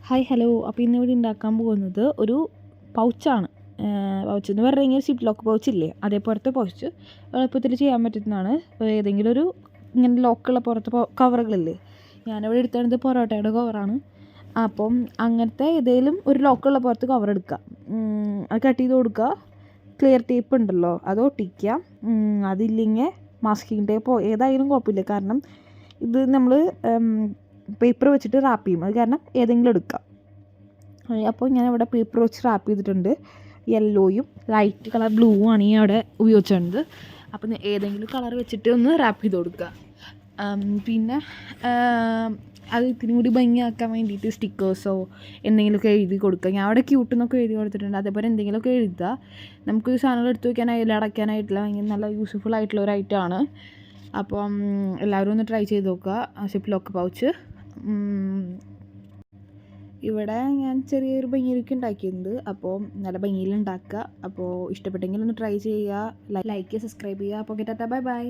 Hi hello. അപ്പോൾ ഇന്നിവിടെ ഉണ്ടാക്കാൻ പോകുന്നത് ഒരു പൗച്ചാണ്. പൗച്ച് എന്ന് പറഞ്ഞു കഴിഞ്ഞാൽ സിപ്പ് ലോക്ക് പൗച്ചില്ലേ, അതേപോലത്തെ പൗച്ച് എളുപ്പത്തിൽ ചെയ്യാൻ പറ്റുന്നതാണ്. ഏതെങ്കിലും ഒരു ഇങ്ങനെ ലോക്കുള്ള പുറത്ത് കവറുകളില്ലേ, ഞാനിവിടെ എടുത്തത് പൊറോട്ടയുടെ കവറാണ്. അപ്പം അങ്ങനത്തെ ഏതെങ്കിലും ഒരു ലോക്കുള്ള പുറത്ത് കവർ എടുക്കുക, അത് കട്ട് ചെയ്ത് കൊടുക്കുക. ക്ലിയർ ടേപ്പ് ഉണ്ടല്ലോ അത് ഒട്ടിക്കുക. അതില്ലെങ്കിൽ മാസ്കിങ് ടേപ്പോ ഏതായാലും കുഴപ്പമില്ല, കാരണം ഇത് നമ്മൾ പേപ്പർ വെച്ചിട്ട് റാപ്പ് ചെയ്യും. അത് കാരണം ഏതെങ്കിലും എടുക്കാം. അപ്പോൾ ഞാൻ ഇവിടെ പേപ്പർ വെച്ച് റാപ്പ് ചെയ്തിട്ടുണ്ട്. യെല്ലോയും ലൈറ്റ് കളർ ബ്ലൂ ആണ് ഈ അവിടെ ഉപയോഗിച്ചിട്ടുണ്ട്. അപ്പം ഏതെങ്കിലും കളർ വെച്ചിട്ട് ഒന്ന് റാപ്പ് ചെയ്ത് കൊടുക്കുക. പിന്നെ അത് ഇത്തിരി കൂടി ഭംഗിയാക്കാൻ വേണ്ടിയിട്ട് സ്റ്റിക്കേഴ്സോ എന്തെങ്കിലുമൊക്കെ എഴുതി കൊടുക്കുക. ഞാൻ അവിടെ ക്യൂട്ടെന്നൊക്കെ എഴുതി കൊടുത്തിട്ടുണ്ട്. അതേപോലെ എന്തെങ്കിലുമൊക്കെ എഴുതുക. നമുക്ക് സാധനങ്ങൾ എടുത്ത് വയ്ക്കാനായി അടയ്ക്കാനായിട്ടുള്ള ഭയങ്കര നല്ല യൂസ്ഫുൾ ആയിട്ടുള്ള ഒരു ഐറ്റമാണ്. അപ്പം എല്ലാവരും ഒന്ന് ട്രൈ ചെയ്ത് നോക്കുക സിപ്പ് ലോക്ക് പൗച്ച്. ഇവിടെ ഞാൻ ചെറിയൊരു ഭംഗിയിലേക്ക് ഉണ്ടാക്കിയിട്ടുണ്ട്. അപ്പോൾ നല്ല ഭംഗിയിൽ ഉണ്ടാക്കുക. അപ്പോൾ ഇഷ്ടപ്പെട്ടെങ്കിൽ ഒന്ന് ട്രൈ ചെയ്യുക, ലൈക്ക് ചെയ്യുക, സബ്സ്ക്രൈബ് ചെയ്യുക. അപ്പോൾ ടാറ്റാ, ബൈ ബൈ.